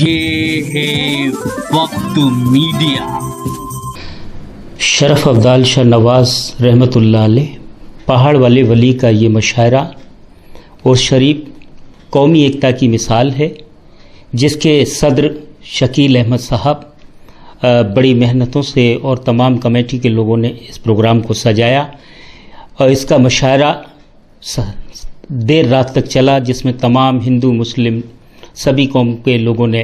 یہ ہے وقت میڈیا۔ شرف ابدال شاہ نواز رحمۃ اللہ علیہ پہاڑ والے ولی کا یہ مشاعرہ اور شریف قومی ایکتا کی مثال ہے، جس کے صدر شکیل احمد صاحب بڑی محنتوں سے اور تمام کمیٹی کے لوگوں نے اس پروگرام کو سجایا اور اس کا مشاعرہ دیر رات تک چلا، جس میں تمام ہندو مسلم سبھی قوم کے لوگوں نے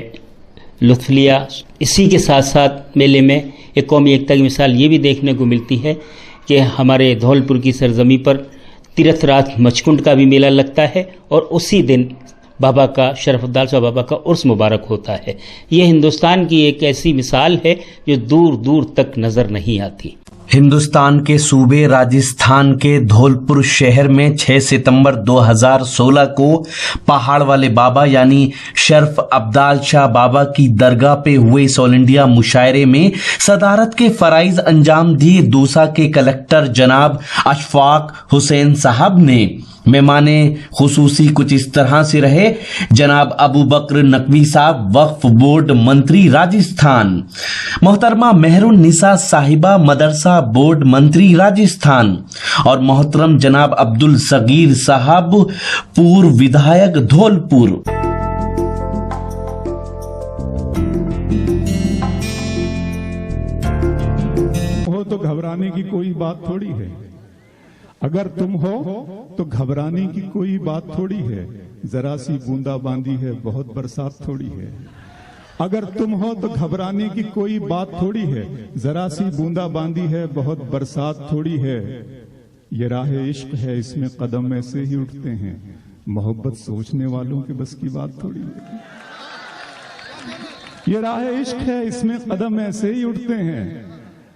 لطف لیا۔ اسی کے ساتھ ساتھ میلے میں ایک قومی ایکتا کی مثال یہ بھی دیکھنے کو ملتی ہے کہ ہمارے دھولپور کی سرزمین پر تیرتھ رات مچکنڈ کا بھی میلہ لگتا ہے اور اسی دن بابا کا شرف ابدال شاہ بابا کا عرس مبارک ہوتا ہے۔ یہ ہندوستان کی ایک ایسی مثال ہے جو دور دور تک نظر نہیں آتی۔ ہندوستان کے صوبے راجستھان کے دھولپور شہر میں 6 ستمبر 2016 کو پہاڑ والے بابا یعنی شرف ابدال شاہ بابا کی درگاہ پہ ہوئے اس آل انڈیا مشاعرے میں صدارت کے فرائض انجام دیے دوسا کے کلکٹر جناب اشفاق حسین صاحب نے۔ مہمان خصوصی کچھ اس طرح سے رہے: جناب ابو بکر نقوی صاحب وقف بورڈ منتری راجستھان، محترمہ مہر النساء صاحبہ مدرسہ بورڈ منتری راجستھان، اور محترم جناب عبد الصغیر صاحب پورو ودھایک دھولپور۔ ہو تو گھبرانے کی کوئی بات تھوڑی ہے، اگر تم ہو تو گھبرانے کی کوئی بات تھوڑی ہے، ذرا سی بوندا باندی ہے بہت برسات تھوڑی ہے۔ اگر تم ہو تو گھبرانے کی کوئی بات تھوڑی ہے، ذرا سی بوندا باندی ہے بہت برسات تھوڑی ہے۔ یہ راہ عشق ہے، اس میں قدم ایسے ہی اٹھتے ہیں، محبت سوچنے والوں کے بس کی بات تھوڑی ہے۔ یہ راہ عشق ہے، اس میں قدم ایسے ہی اٹھتے ہیں،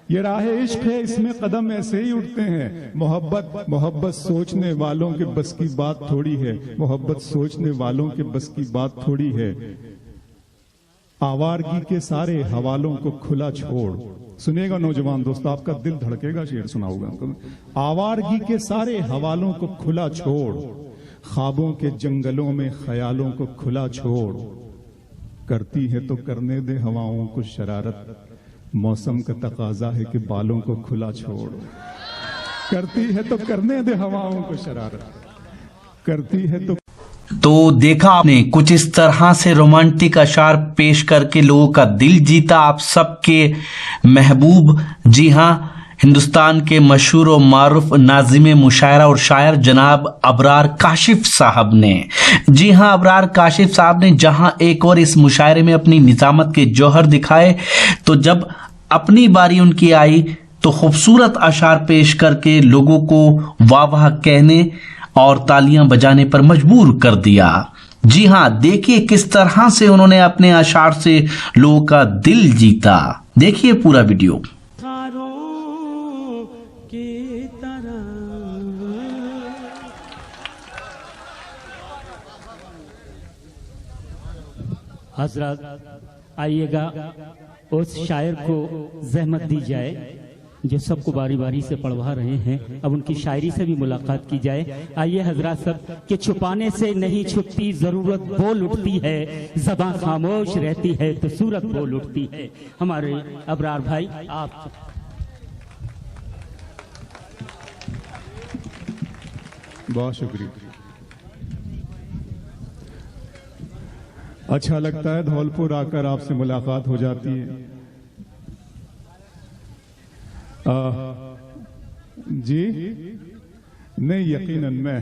یہ راہ عشق ہے، اس میں قدم ایسے ہی اٹھتے ہیں۔ محبت سوچنے والوں کے بس کی بات تھوڑی ہے، محبت سوچنے والوں کے بس کی بات تھوڑی ہے۔ آوارگی کے سارے حوالوں کو کھلا چھوڑ، سنیے گا نوجوان دوست، آپ کا دل دھڑکے گا، شعر سناؤں گا۔ آوارگی کے سارے حوالوں کو کھلا چھوڑ، خوابوں کے جنگلوں میں خیالوں کو کھلا چھوڑ، کرتی ہے تو کرنے دے ہواؤں کو شرارت، موسم کا تقاضا ہے کہ بالوں کو کھلا چھوڑ، کرتی ہے تو کرنے دے ہواؤں کو شرارت، کرتی ہے تو دیکھا آپ نے، کچھ اس طرح سے رومانٹک اشعار پیش کر کے لوگوں کا دل جیتا آپ سب کے محبوب۔ جی ہاں، ہندوستان کے مشہور و معروف ناظم مشاعرہ اور شاعر جناب ابرار کاشف صاحب نے، جی ہاں ابرار کاشف صاحب نے جہاں ایک اور اس مشاعرے میں اپنی نظامت کے جوہر دکھائے، تو جب اپنی باری ان کی آئی تو خوبصورت اشعار پیش کر کے لوگوں کو واہ واہ کہنے اور تالیاں بجانے پر مجبور کر دیا۔ جی ہاں، دیکھیے کس طرح سے انہوں نے اپنے اشعار سے لوگوں کا دل جیتا، دیکھیے پورا ویڈیو۔ حضرات آئیے گا اس شاعر کو زحمت دی جائے جو سب کو باری باری سے پڑھوا رہے ہیں، اب ان کی شاعری سے بھی ملاقات کی جائے۔ آئیے حضرات سب، کہ چھپانے سے نہیں چھپتی ضرورت بول اٹھتی ہے، زباں خاموش رہتی ہے تو صورت بول اٹھتی ہے۔ ہمارے ابرار بھائی آپ بہت شکریہ۔ اچھا لگتا ہے دھولپور آ کر آپ سے ملاقات ہو جاتی ہے۔ جی نہیں، یقیناً میں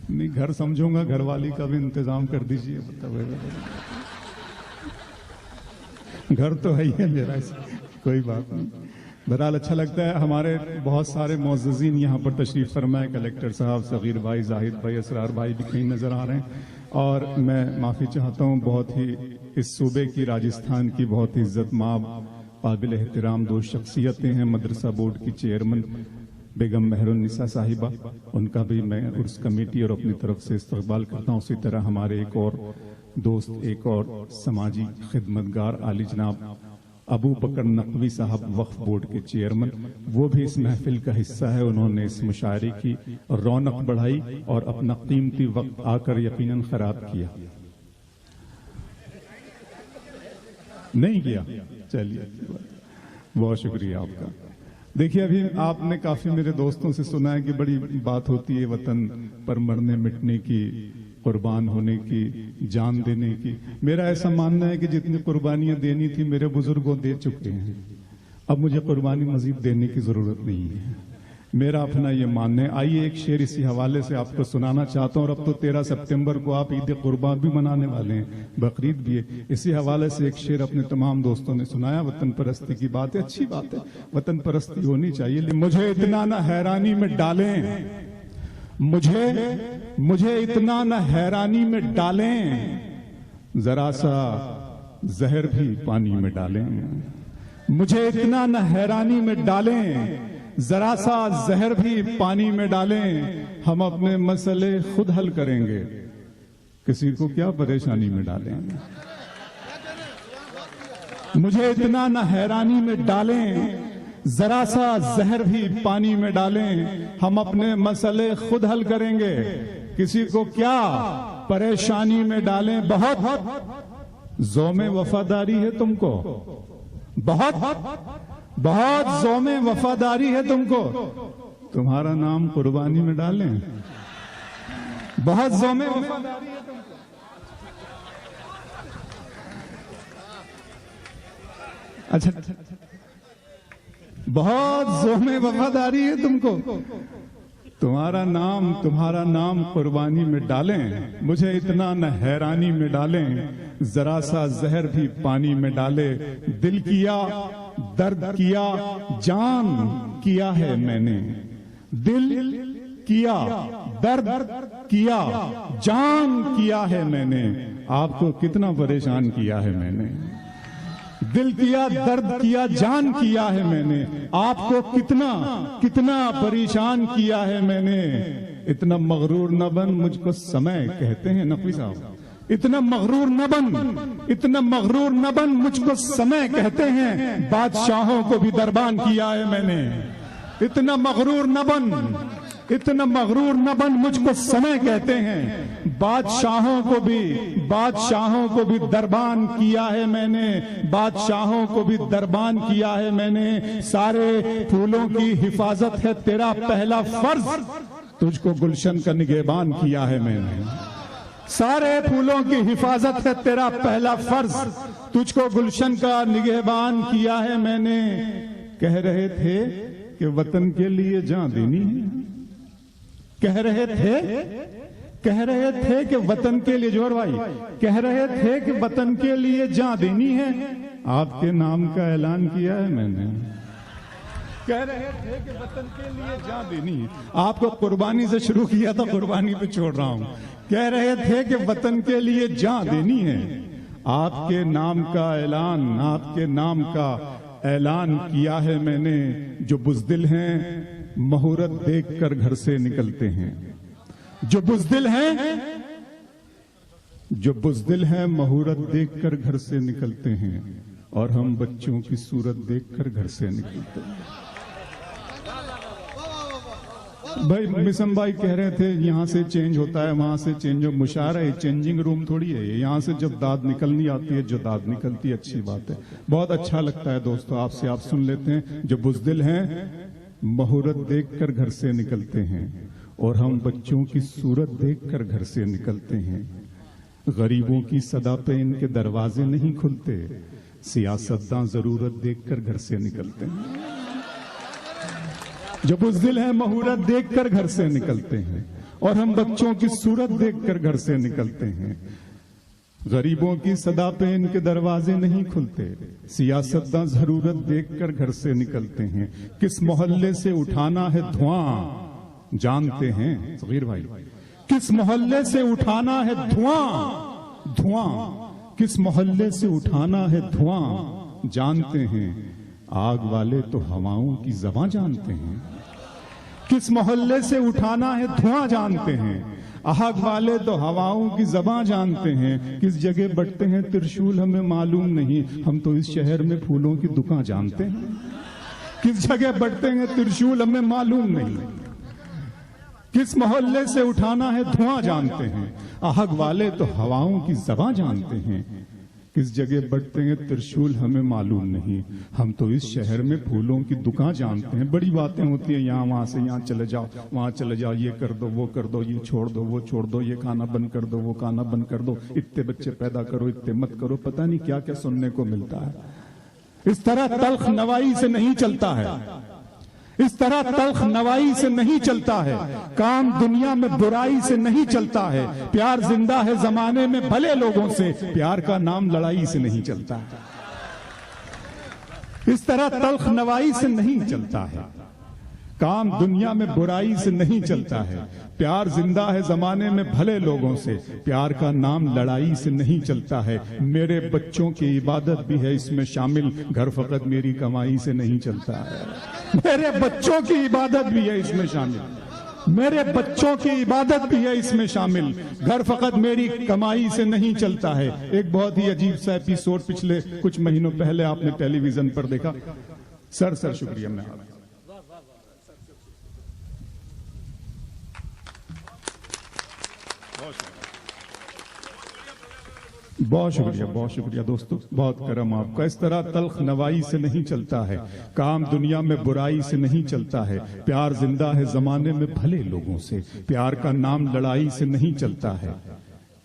نہیں، گھر سمجھوں گا، گھر والی کا بھی انتظام کر دیجئے، گھر تو ہے ہی ہے میرا، کوئی بات نہیں۔ بہرحال اچھا لگتا ہے، ہمارے بہت سارے معززین یہاں پر تشریف فرمائے، کلیکٹر صاحب، صغیر بھائی، زاہد بھائی، اسرار بھائی بھی کہیں نظر آ رہے ہیں، اور میں معافی چاہتا ہوں، بہت ہی اس صوبے کی، راجستھان کی بہت ہی عزت مآب قابل احترام دو شخصیتیں ہیں، مدرسہ بورڈ کی چیئرمین بیگم مہر النساء صاحبہ، ان کا بھی میں عرس کمیٹی اور اپنی طرف سے استقبال کرتا ہوں۔ اسی طرح ہمارے ایک اور دوست، ایک اور سماجی خدمتگار عالی جناب ابو بکر نقوی صاحب وقف بورڈ کے چیئرمین، وہ بھی اس محفل کا حصہ ہے، انہوں نے اس مشاعرے کی رونق بڑھائی اور اپنا قیمتی وقت آ کر یقیناً خراب کیا۔ نہیں کیا؟ چلیے بہت شکریہ آپ کا. دیکھیے ابھی آپ نے کافی میرے دوستوں سے سنا ہے کہ بڑی بات ہوتی ہے وطن پر مرنے مٹنے کی، قربان ہونے کی، جان دینے کی. میرا ایسا ماننا ہے کہ جتنی قربانیاں دینی تھی میرے بزرگوں دے چکے ہیں، اب مجھے قربانی مزید دینے کی ضرورت نہیں ہے. میرا اپنا یہ ماننا ہے. آئیے ایک شعر اسی حوالے سے آپ کو سنانا چاہتا ہوں. اور اب تو 13 سپتمبر کو آپ عید قربان بھی منانے والے ہیں، بقرعید بھی ہے. اسی حوالے سے ایک شعر اپنے تمام دوستوں نے سنایا. وطن پرستی کی بات ہے، اچھی بات ہے، وطن پرستی ہونی چاہیے. مجھے اتنا نہ حیرانی میں ڈالیں، مجھے اتنا نہ حیرانی میں ڈالیں، ذرا سا زہر بھی پانی میں ڈالیں. مجھے اتنا نہ حیرانی میں ڈالیں، ذرا سا زہر بھی پانی میں ڈالیں. ہم اپنے مسئلے خود حل کریں گے، کسی کو کیا پریشانی میں ڈالیں. مجھے اتنا نہ حیرانی میں ڈالیں، ذرا سا زہر بھی پانی میں ڈالیں. ہم اپنے مسئلے خود حل کریں گے، کسی کو کیا پریشانی میں ڈالیں. بہت زوم وفاداری ہے تم کو، بہت زوم وفاداری ہے تم کو، تمہارا نام قربانی میں ڈالیں. بہت زوم وفاداری ہے تم کو. اچھا بہت زوم وفاداری ہے تم کو، تمہارا نام قربانی میں ڈالیں. مجھے اتنا نہ حیرانی میں ڈالیں، ذرا سا زہر بھی پانی میں ڈالے. دل کیا درد کیا جان کیا ہے میں نے، دل کیا درد کیا جان کیا ہے میں نے. آپ کو کتنا پریشان کیا ہے میں نے. دل کیا درد کیا جان کیا ہے میں نے، آپ کو کتنا پریشان کیا ہے میں نے. اتنا مغرور نہ بن، مجھ کو سمے کہتے ہیں نقوی صاحب. اتنا مغرور نہ بن مجھ کو سمے کہتے ہیں، بادشاہوں کو بھی دربان کیا ہے میں نے. اتنا مغرور نہ بن مجھ کو سمے کہتے ہیں، بادشاہوں کو بھی دربان کیا ہے میں نے. بادشاہوں کو بھی دربان کیا ہے میں نے. سارے پھولوں کی حفاظت ہے تیرا پہلا فرض، تجھ کو گلشن کا نگہبان کیا ہے میں نے. سارے پھولوں کی حفاظت ہے تیرا پہلا فرض، تجھ کو گلشن کا نگہبان کیا ہے میں نے. کہہ رہے تھے کہ وطن کے لیے جان دینی ہے، کہہ رہے تھے کہ وطن کے لیے، جوہر بھائی کہہ رہے تھے کہ وطن کے لیے جان دینی ہے. آپ کے نام کا اعلان کیا ہے میں نے. کہہ رہے تھے کہ وطن کے لیے جان دینی ہے. آپ کو قربانی سے شروع کیا تھا، قربانی پہ چھوڑ رہا ہوں. کہہ رہے تھے کہ وطن کے لیے جان دینی ہے. آپ کے نام کا اعلان کیا ہے میں نے. جو بزدل ہیں مہورت دیکھ کر گھر سے نکلتے ہیں، جو بزدل ہیں مہورت دیکھ کر گھر سے نکلتے ہیں، اور ہم بچوں کی صورت دیکھ کر گھر سے نکلتے ہیں. بھائی مسم بھائی کہہ رہے تھے یہاں سے چینج ہوتا ہے وہاں سے چینج ہو. مشاعرہ ہے، چینجنگ روم تھوڑی ہے. یہاں سے جب داد نکلنی آتی ہے، جو داد نکلتی ہے اچھی بات ہے. بہت اچھا لگتا ہے دوستو، آپ سے آپ سن لیتے ہیں. جو بزدل ہیں مہورت دیکھ کر گھر سے نکلتے ہیں، اور ہم بچوں کی صورت دیکھ کر گھر سے نکلتے ہیں. غریبوں کی صدا پہ ان کے دروازے نہیں کھلتے، سیاستداں ضرورت دیکھ کر گھر سے نکلتے ہیں. جو بزدل ہیں مہورت دیکھ کر گھر سے نکلتے ہیں، اور ہم بچوں کی صورت دیکھ کر گھر سے نکلتے ہیں. غریبوں کی صدا پہ ان کے دروازے نہیں کھلتے، سیاستداں ضرورت دیکھ کر گھر سے نکلتے ہیں. کس محلے سے اٹھانا ہے دھواں جانتے ہیں صغیر بھائی، کس محلے سے اٹھانا ہے دھواں، کس محلے سے اٹھانا ہے دھواں جانتے ہیں. آگ والے تو ہواؤں کی زباں جانتے ہیں. کس محلے سے اٹھانا ہے دھواں جانتے ہیں، آگ والے تو ہواؤں کی زباں جانتے ہیں. کس جگہ بٹتے ہیں ترشول ہمیں معلوم نہیں، ہم تو اس شہر میں پھولوں کی دکان جانتے ہیں. کس جگہ بٹتے ہیں ترشول ہمیں معلوم نہیں. کس محلے سے اٹھانا ہے دھواں جانتے ہیں، آگ والے تو ہواؤں کی زباں جانتے ہیں. किस जगह बटते हैं त्रिशूल हमें मालूम नहीं। हम तो इस शहर में फूलों की दुकान जानते हैं। बड़ी बातें होती हैं, यहाँ वहां से यहाँ चले जाओ, वहां चले जाओ, ये कर दो, वो कर दो, ये छोड़ दो, वो छोड़ दो, ये खाना बंद कर दो, वो खाना बंद कर दो, इतने बच्चे पैदा करो, इतने मत करो, पता नहीं क्या क्या सुनने को मिलता है। इस तरह तल्ख नवाई से नहीं चलता है, इस तरह तल्ख नवाई से नहीं चलता है। काम दुनिया में बुराई से नहीं चलता है। प्यार जिंदा है जमाने में भले लोगों से, प्यार का नाम लड़ाई से नहीं चलता है। इस तरह तल्ख नवाई से नहीं चलता है। काम दुनिया में बुराई से नहीं चलता है। प्यार जिंदा है जमाने में भले लोगों से, प्यार का नाम लड़ाई से नहीं चलता है। मेरे बच्चों की इबादत भी है इसमें शामिल, घर फकत मेरी कमाई से नहीं चलता है। मेरे बच्चों की इबादत भी है इसमें शामिल, मेरे बच्चों की इबादत भी है इसमें शामिल, घर फकत मेरी कमाई से नहीं चलता है। एक बहुत ही अजीब सा एपिसोड पिछले कुछ महीनों पहले आपने टेलीविजन पर देखा। सर शुक्रिया। मैं बहुत शुक्रिया दोस्तों, बहुत करम आपका। इस तरह तल्ख नवाई से नहीं चलता है। काम दुनिया में बुराई से नहीं चलता है। प्यार जिंदा है जमाने में भले लोगों से, प्यार का नाम लड़ाई से नहीं चलता है।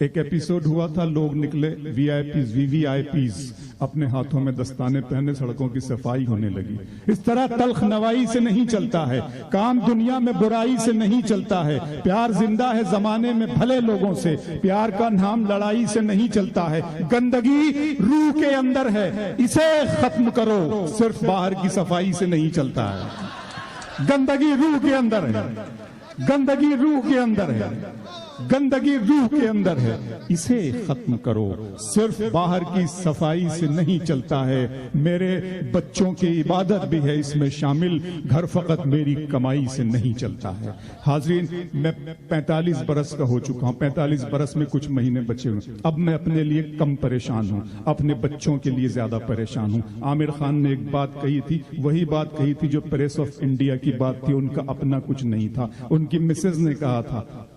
एक एपिसोड हुआ था, लोग निकले वीवीआईपीज अपने हाथों में दस्ताने पहने, सड़कों की सफाई होने लगी। इस तरह तल्ख नवाई से नहीं चलता है। काम दुनिया में बुराई से नहीं चलता है। प्यार जिंदा है जमाने में भले लोगों से, प्यार का नाम लड़ाई से नहीं चलता है। गंदगी रूह के अंदर है, इसे खत्म करो, सिर्फ बाहर की सफाई से नहीं चलता है। गंदगी रूह के अंदर है, गंदगी रूह के अंदर है, गंदगी रूह के अंदर है, इसे खत्म करो, सिर्फ बाहर की सफाई से नहीं चलता है। मेरे बच्चों की इबादत भी है इसमें शामिल, घर फकत मेरी कमाई से नहीं चलता है। हाजरीन, मैं 45 बरस का हो चुका हूं, 45 बरस में कुछ महीने बचे हुए। अब मैं अपने लिए कम परेशान हूं, अपने बच्चों के लिए ज्यादा परेशान हूं। आमिर खान ने एक बात कही थी, वही बात कही थी जो प्रेस ऑफ इंडिया की बात थी। उनका अपना कुछ नहीं था, उनकी मिसेज ने कहा था,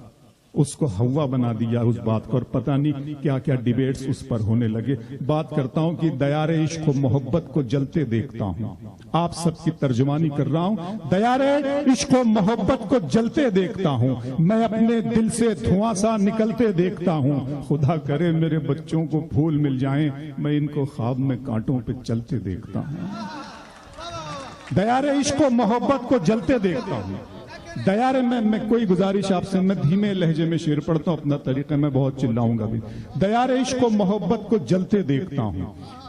उसको हवा बना दिया उस बात को, और पता नहीं क्या क्या डिबेट्स उस पर होने लगे। बात करता हूं कि दयारे इश्क व मोहब्बत को जलते देखता हूं। आप सबकी तर्जुमानी कर रहा हूं। दयारे इश्क व मोहब्बत को जलते देखता हूं, मैं अपने दिल से धुआं सा निकलते देखता हूं। खुदा करे मेरे बच्चों को फूल मिल जाएं, मैं इनको ख्वाब में कांटों पे चलते देखता हूं। दयारे इश्क व मोहब्बत को जलते देखता हूं। दयारे मैं कोई गुजारिश आपसे, मैं धीमे लहजे में शेर पढ़ता हूं अपना तरीका, मैं बहुत चिल्लाऊंगा भी। दयारे इश्क व मोहब्बत को जलते देखता हूं,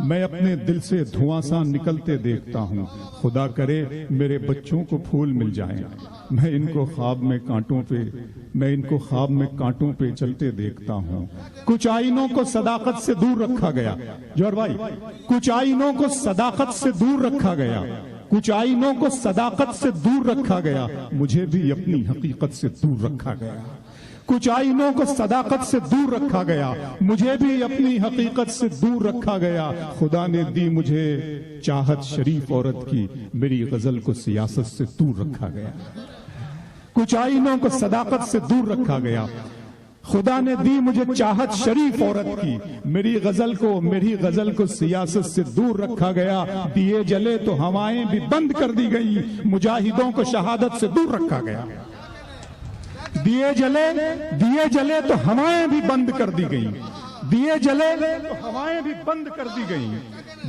मैं अपने दिल से धुआं सा निकलते देखता हूं। खुदा करे मेरे बच्चों को फूल मिल जाएं, मैं इनको ख्वाब में कांटों पे चलते देखता हूं। कुछ आईनों को सदाकत से दूर रखा गया, जौहर भाई, कुछ आईनों को सदाकत से दूर रखा गया, कुछ आईनों को सदाकत से दूर रखा गया, मुझे भी अपनी हकीकत से दूर रखा गया। कुछ आईनों को सदाकत से दूर रखा गया, मुझे भी अपनी हकीकत से दूर रखा गया। खुदा ने दी मुझे चाहत शरीफ औरत की, मेरी गजल को सियासत से दूर रखा गया। कुछ आईनों को सदाकत से दूर रखा गया, खुदा ने दी मुझे चाहत शरीफ औरत की, मेरी गजल को सियासत से दूर रखा गया। दिए जले तो हवाएं भी बंद कर दी गई, मुजाहिदों को शहादत से दूर रखा गया। दिए जले तो हवाएं भी बंद कर दी गई, दिए जले तो हवाएं भी बंद कर दी गई,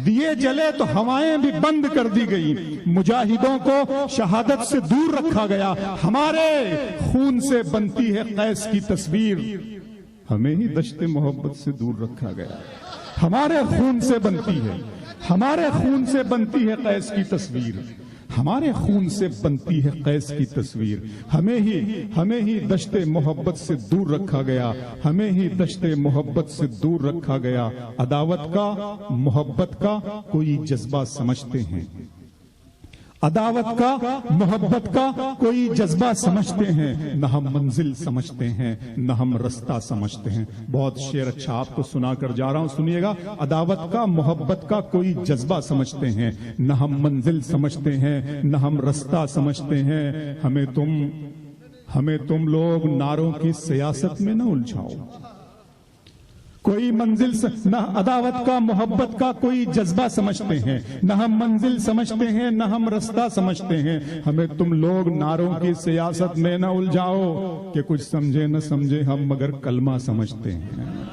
दिए जले तो हवाएं भी बंद कर दी गई। मुजाहिदों को शहादत से दूर रखा गया। हमारे खून से बनती है कैस की तस्वीर, हमें ही दश्ते मोहब्बत से दूर रखा गया। हमारे खून से बनती है, हमारे खून से बनती है कैस की तस्वीर, हमारे खून से बनती है कैस की तस्वीर। हमें ही दश्ते मोहब्बत से दूर रखा गया, हमें ही दश्ते मोहब्बत से दूर रखा गया। अदावत का मोहब्बत का कोई जज्बा समझते हैं, अदावत का मोहब्बत का कोई जज्बा समझते हैं, न हम मंजिल समझते हैं, न हम रास्ता समझते हैं। बहुत शेर अच्छा आपको सुनाकर जा रहा हूं, सुनिएगा। अदावत का मोहब्बत का कोई जज्बा समझते हैं, न हम मंजिल समझते हैं, न हम रास्ता समझते हैं। हमें तुम लोग नारों की सियासत में न उलझाओ, कोई मंजिल न अदावत का मोहब्बत का कोई जज्बा समझते हैं, न हम मंजिल समझते हैं, न हम रास्ता समझते हैं। हमें तुम लोग नारों की सियासत में न उलझाओ कि कुछ समझे न समझे हम मगर कलमा समझते हैं।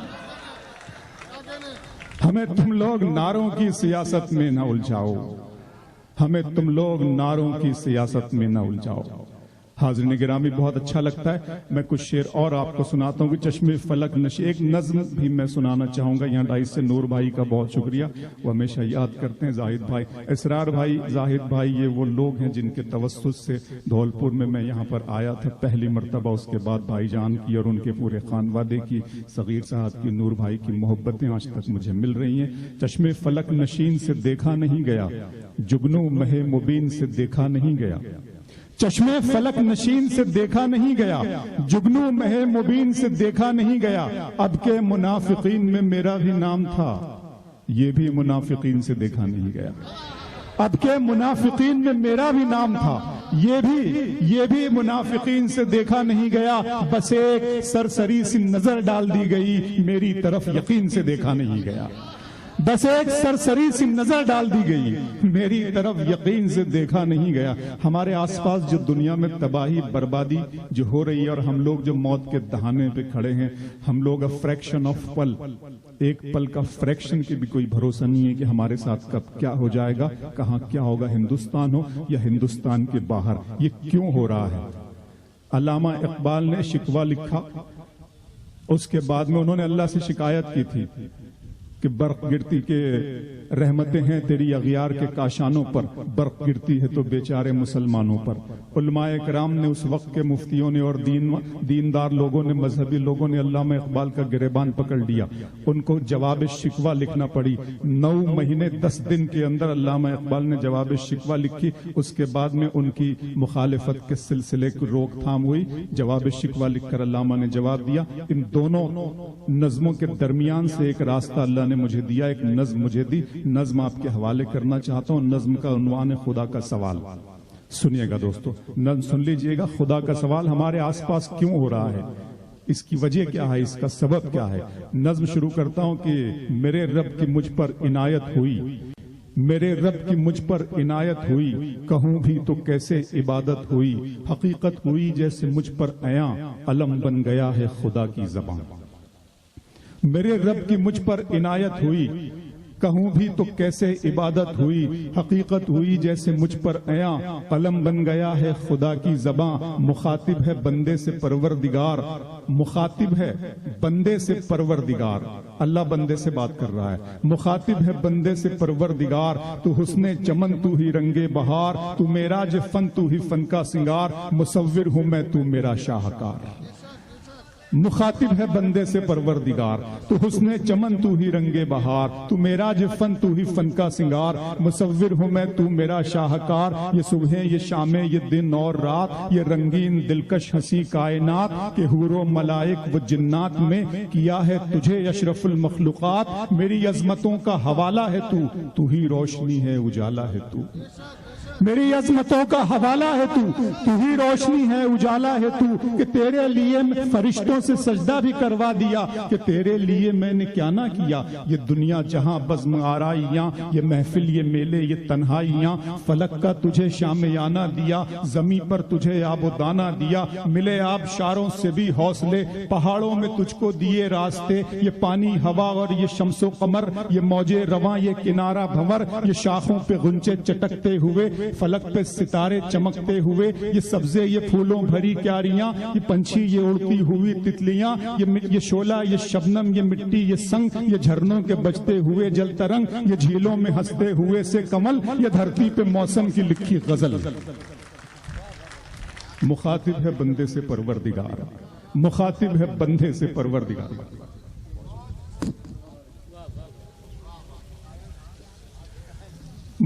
हमें तुम लोग नारों की सियासत में न उलझाओ, हमें तुम लोग नारों की सियासत में न उलझाओ। हाज़रीन गिरामी, बहुत अच्छा लगता है। मैं कुछ शेर और आपको सुनाता हूँ कि चश्मे फलक नशी, एक नज्म भी मैं सुनाना चाहूंगा। यहाँ डाइस से नूर भाई का बहुत शुक्रिया, वो हमेशा याद करते हैं। जाहिद भाई, इसरार भाई, जाहिद भाई, ये वो लोग हैं जिनके तवस्सुत से धौलपुर में मैं यहाँ पर आया था पहली मरतबा। उसके बाद भाईजान की और उनके पूरे खानवादे की, सगीर साहब की, नूर भाई की मोहब्बतें आज तक मुझे मिल रही हैं। चश्मे फलक नशीन से देखा नहीं गया, जुगनू महे मुबीन से देखा नहीं गया। चश्मे फलक नशीन से देखा नहीं गया, जुगनू महे मुबीन से देखा नहीं गया। अब के मुनाफिकीन में मेरा भी नाम था, ये भी मुनाफिकीन से देखा नहीं गया। अब के मुनाफिकीन में मेरा भी नाम था, ये भी मुनाफिकीन से देखा नहीं गया। बस एक सरसरी सी नजर डाल दी गई, मेरी तरफ यकीन से देखा नहीं गया। बस एक सरसरी सी नजर डाल दी गई, मेरी तरफ यकीन से देखा नहीं गया। हमारे आसपास जो दुनिया में तबाही बर्बादी जो हो रही है, और हम लोग जो मौत के दहाने पे खड़े हैं, हम लोग अ फ्रैक्शन ऑफ पल, एक पल का फ्रैक्शन की भी कोई भरोसा नहीं है कि हमारे साथ कब क्या हो जाएगा, कहाँ क्या होगा। हिंदुस्तान हो या हिंदुस्तान के बाहर, ये क्यों हो रहा है? अल्लामा इकबाल ने शिकवा लिखा, उसके बाद में उन्होंने अल्लाह से शिकायत की थी कि बर्फ गिरती के रहमतें हैं तेरी अगियार के काशानों पर, बर्फ गिरती है तो बेचारे मुसलमानों पर। उलमाए कराम ने उस वक्त के मुफ्तियों ने और दीनदार लोगों ने, मजहबी लोगों ने अल्लामा इकबाल का गिरेबान पकड़ लिया। उनको जवाब शिकवा लिखना पड़ी। 9 महीने 10 दिन के अंदर अल्लामा इकबाल ने जवाब शिकवा लिखी। उसके बाद में उनकी मुखालिफत के सिलसिले की रोकथाम हुई। जवाब शिकवा लिखकर अल्लामा ने जवाब दिया। इन दोनों नज्मों के दरमियान से एक रास्ता अल्लाह ने मुझे दिया, एक नज्म मुझे दी। नज्म आपके हवाले करना चाहता हूं। नज्म का उन्वान है खुदा का सवाल। सुनिएगा दोस्तों, नज्म सुन लीजिएगा। खुदा का सवाल हमारे आसपास क्यों हो रहा है, इसकी वजह क्या है, इसका सबब क्या है। नज्म शुरू करता हूं कि मेरे रब की मुझ पर इनायत हुई, मेरे रब की मुझ पर इनायत हुई, कहूं भी तो कैसे इबादत हुई। हकीकत हुई जैसे मुझ पर अया, अलम बन गया है खुदा की ज़बान। मेरे रब की मुझ पर इनायत हुई, कहूं भी तो कैसे इबादत हुई। हकीकत हुई जैसे मुझ पर अया, कलम बन गया है खुदा की ज़बां। मुखातिब है बंदे से परवरदिगार, मुखातिब है बंदे से परवरदिगार। अल्लाह बंदे से बात कर रहा है। मुखातिब है बंदे से परवरदिगार, तू हुस्ने चमन तू ही रंगे बहार, तू मेराज फन तू ही फन का सिंगार, मुसव्विर हूं मैं तू मेरा शाहकार। मुखातिब है बंदे से परवरदिगार, तू हुस्ने चमन तू ही रंगे बहार, तू मेराज फन तू ही फन का सिंगार, मुसव्विर हूं मैं तू मेरा शाहकार। ये सुबह ये शामें ये दिन और रात, ये रंगीन दिलकश हंसी कायनात के हुरो मलाइक व जिन्नात में किया है तुझे अशरफुल मखलूकात। मेरी अजमतों का हवाला है तू, तू ही रोशनी है उजाला है तू। मेरी अजमतों का हवाला है तू, तू ही रोशनी है उजाला है तू। कि तेरे लिए मैं फरिश्तों से सजदा भी करवा दिया, कि तेरे लिए मैंने क्या ना किया। ये दुनिया जहां बज़्म आराइयां, ये महफिल ये मेले ये तन्हाइयां, फलक का तुझे शामियाना दिया, जमी पर तुझे आबो दाना दिया। मिले आबशारों से भी हौसले, पहाड़ों में तुझको दिए रास्ते। ये पानी हवा और ये शम्सो कमर, ये मौजे रवां ये किनारा भंवर, ये शाखों पे गुंचे चटकते हुए, फलक पे सितारे चमकते हुए, ये सब्जे ये फूलों भरी क्यारियां, ये पंछी ये उड़ती हुई तितलियां, ये शोला ये शबनम ये मिट्टी ये संग, ये झरनों के बजते हुए जल तरंग, ये झीलों में हंसते हुए से कमल, ये धरती पे मौसम की लिखी गजल। मुखातिब है बंदे से परवरदिगार, मुखातिब है बंदे से परवरदिगार।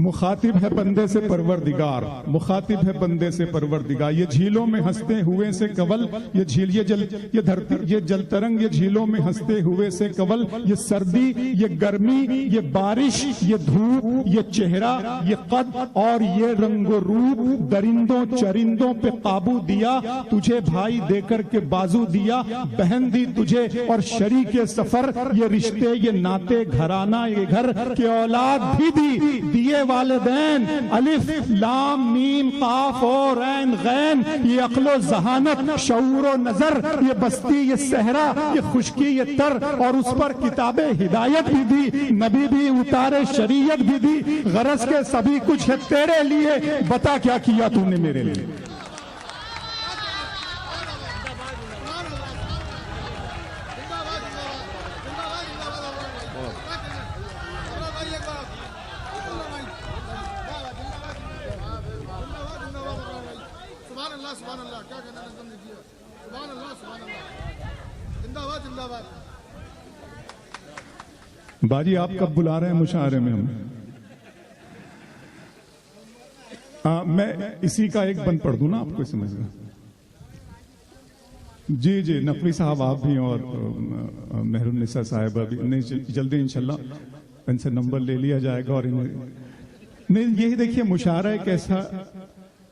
मुखातिब है बंदे से परवरदिगार, मुखातिब है बंदे से परवरदिगार। ये झीलों में हंसते हुए से कवल, ये झील ये धरती ये जल तरंग, ये झीलों में हंसते हुए से कवल, ये सर्दी ये गर्मी ये बारिश ये धूप ये चेहरा ये कद और ये रंगो रूप, दरिंदों चरिंदों पे काबू दिया तुझे भाई देकर के बाजू दिया, बहन दी तुझे और शरीके सफर, ये रिश्ते ये नाते घराना ये घर के औलाद भी दी, दिए वालिदैन अलिफ लाम मीम काफ और ऐन गैन, ये अक्लो जहानत शऊर और नजर, ये बस्ती ये सहरा ये खुशकी ये तर, और उस पर किताबे हिदायत भी दी, नबी भी उतारे शरीयत भी दी, गरज के सभी कुछ है तेरे लिए, बता क्या किया तूने मेरे लिए। बाजी आप कब बुला रहे हैं मुशायरे में हमें? मैं इसी का एक बंद पढ़ दूं ना, आपको समझ में? जी जी, नकवी साहब आप भी और मेहरुन्निसा साहिबा भी, नहीं जल्दी इंशाल्लाह इनसे नंबर ले लिया जाएगा। और नहीं, यही देखिए मुशायरा एक ऐसा,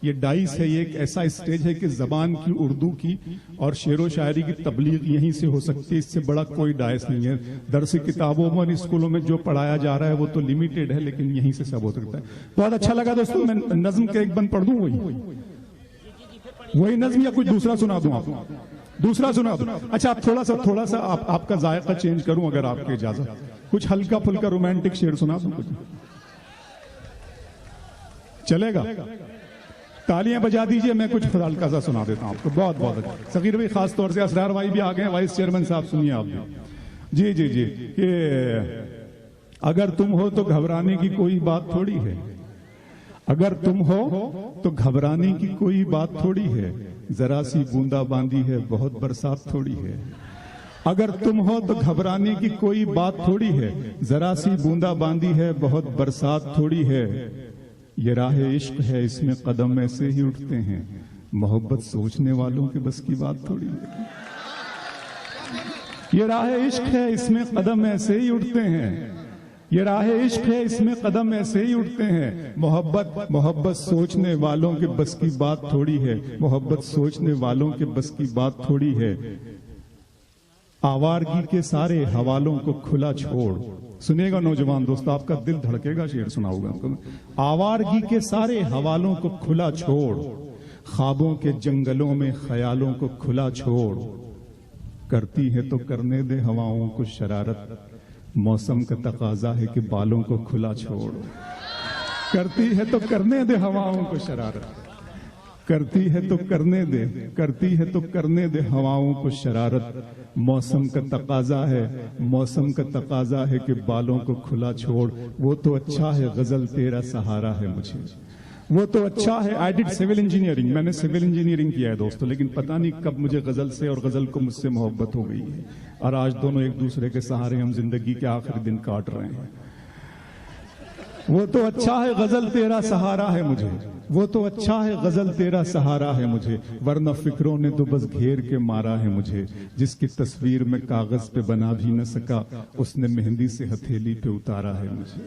ये डाइस है, ये एक ऐसा स्टेज है कि जबान की उर्दू की और शेरो शायरी की तबलीग यहीं से हो सकती है, इससे बड़ा कोई डाइस नहीं है। दरस किताबों में स्कूलों में जो पढ़ाया जा रहा है वो तो लिमिटेड है, लेकिन यहीं से सब हो सकता है। बहुत अच्छा लगा दोस्तों। मैं नज्म के एक बंद पढ़ दूं, वही नज्म या कुछ दूसरा सुना दूं? आप दूसरा सुना दूं? अच्छा, आप थोड़ा सा आपका जायका चेंज करूं अगर आपकी इजाजत, कुछ हल्का फुल्का रोमांटिक शेर सुना दूं? कुछ चलेगा? तालियां बजा दीजिए, मैं कुछ हल्का सा सुना देता हूं आपको। बहुत बहुत अच्छा। सगीर भाई खास तौर से, असरार भाई भी आ गए, वाइस चेयरमैन साहब सुनिए आप भी। जी जी जी, कि अगर तुम हो तो घबराने की कोई बात थोड़ी है, अगर तुम हो तो घबराने की कोई बात थोड़ी है, जरा सी बूंदा बांदी है बहुत बरसात थोड़ी है। अगर तुम हो तो घबराने की कोई बात थोड़ी है, जरा सी बूंदा बांदी है बहुत बरसात थोड़ी है। ये राह इश्क है इसमें कदम ऐसे ही उठते हैं, मोहब्बत सोचने वालों के बस की बात थोड़ी है। ये राह इश्क है इसमें कदम ऐसे ही उठते हैं, ये राह इश्क है इसमें कदम ऐसे ही उठते हैं, मोहब्बत सोचने वालों के बस की बात थोड़ी है, मोहब्बत सोचने वालों के बस की बात थोड़ी है। आवारगी के सारे हवालों को खुला छोड़, सुनिएगा नौजवान दोस्तों, आपका दिल धड़केगा, शेर सुनाऊंगा। आवारगी के सारे हवालों को खुला छोड़, ख्वाबों के जंगलों में ख्यालों को खुला छोड़, करती है तो करने दे हवाओं को शरारत, मौसम का तकाजा है कि बालों को खुला छोड़। करती है तो करने दे हवाओं को शरारत, करती है तो करने दे, करती है तो करने दे हवाओं को शरारत, मौसम का तकाजा है, मौसम का तकाजा है कि बालों को खुला छोड़। वो तो अच्छा है गजल तेरा सहारा है मुझे, वो तो अच्छा है। आई डिड सिविल इंजीनियरिंग, मैंने सिविल इंजीनियरिंग किया है दोस्तों, लेकिन पता नहीं कब मुझे गजल से और गजल को मुझसे मोहब्बत हो गई है, और आज दोनों एक दूसरे के सहारे हम जिंदगी के आखिरी दिन काट रहे हैं। वो तो अच्छा है गजल तेरा सहारा है मुझे, वो तो अच्छा है गजल तेरा सहारा है मुझे, वरना फिक्रों ने तो बस घेर के मारा है मुझे। जिसकी तस्वीर में कागज पे बना भी न सका, उसने मेहंदी से हथेली पे उतारा है मुझे।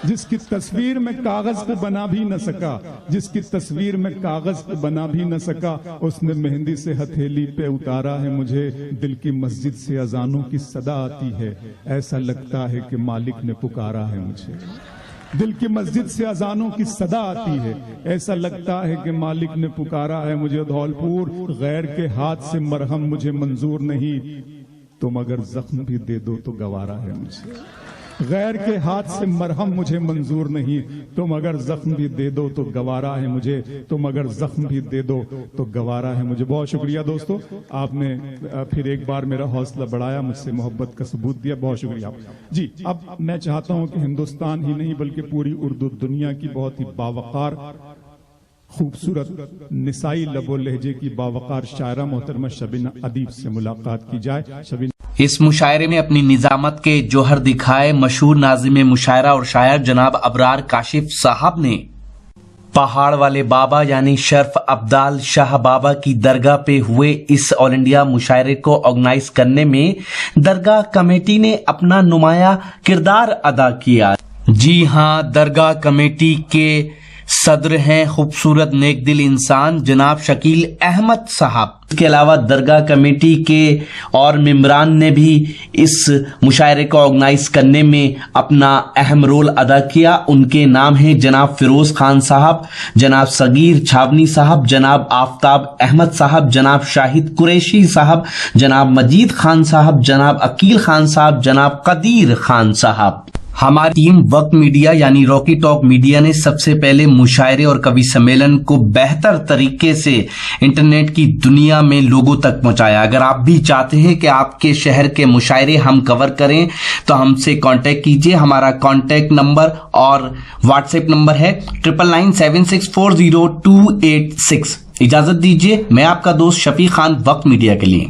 जिसकी तस्वीर में कागज पे बना भी न सका, जिसकी तस्वीर में कागज पे बना भी न सका, उसने मेहंदी से हथेली पे उतारा है मुझे। दिल की मस्जिद से अजानों की सदा आती है, ऐसा लगता है कि मालिक ने पुकारा है मुझे। दिल की मस्जिद से अजानों की सदा आती है, ऐसा लगता है कि मालिक ने पुकारा है मुझे। धौलपुर, गैर के हाथ से मरहम मुझे मंजूर नहीं, तुम अगर जख्म भी दे दो तो गवारा है मुझे। गैर के हाथ से मरहम मुझे मंजूर नहीं, तुम अगर जख्म भी दे दो तो गवारा है मुझे, तुम अगर जख्म भी दे दो तो गवारा है मुझे। बहुत शुक्रिया दोस्तों, आपने फिर एक बार मेरा हौसला बढ़ाया, मुझसे मोहब्बत का सबूत दिया, बहुत शुक्रिया जी। अब मैं चाहता हूं कि हिंदुस्तान ही नहीं बल्कि पूरी उर्दू दुनिया की बहुत ही बावकार, खूबसूरत, निसाई लबो लहजे की बावकार शायरा मोहतरमा शबीना अदीब से मुलाकात की जाए। शबीना اس مشاعرے میں اپنی نظامت کے جوہر دکھائے مشہور ناظم مشاعرہ اور شاعر جناب ابرار کاشف صاحب نے پہاڑ والے بابا یعنی شرف ابدال شاہ بابا کی درگاہ پہ ہوئے اس آل انڈیا مشاعرے کو آرگنائز کرنے میں درگاہ کمیٹی نے اپنا نمایاں کردار ادا کیا. جی ہاں، درگاہ کمیٹی کے صدر ہیں خوبصورت نیک دل انسان جناب شکیل احمد صاحب. اس کے علاوہ درگاہ کمیٹی کے اور ممبران نے بھی اس مشاعرے کو آرگنائز کرنے میں اپنا اہم رول ادا کیا. ان کے نام ہیں جناب فیروز خان صاحب، جناب صغیر چھاونی صاحب، جناب آفتاب احمد صاحب، جناب شاہد قریشی صاحب، جناب مجید خان صاحب، جناب عقیل خان صاحب، جناب قدیر خان صاحب. ہماری ٹیم وقت میڈیا یعنی راکی ٹاک میڈیا نے سب سے پہلے مشاعرے اور کوی سمیلن کو بہتر طریقے سے انٹرنیٹ کی دنیا میں لوگوں تک پہنچایا. اگر آپ بھی چاہتے ہیں کہ آپ کے شہر کے مشاعرے ہم کور کریں تو ہم سے کانٹیکٹ کیجئے. ہمارا کانٹیکٹ نمبر اور واٹس ایپ نمبر ہے 9997640286. اجازت دیجیے، میں آپ کا دوست شفیق خان وقت میڈیا کے لیے.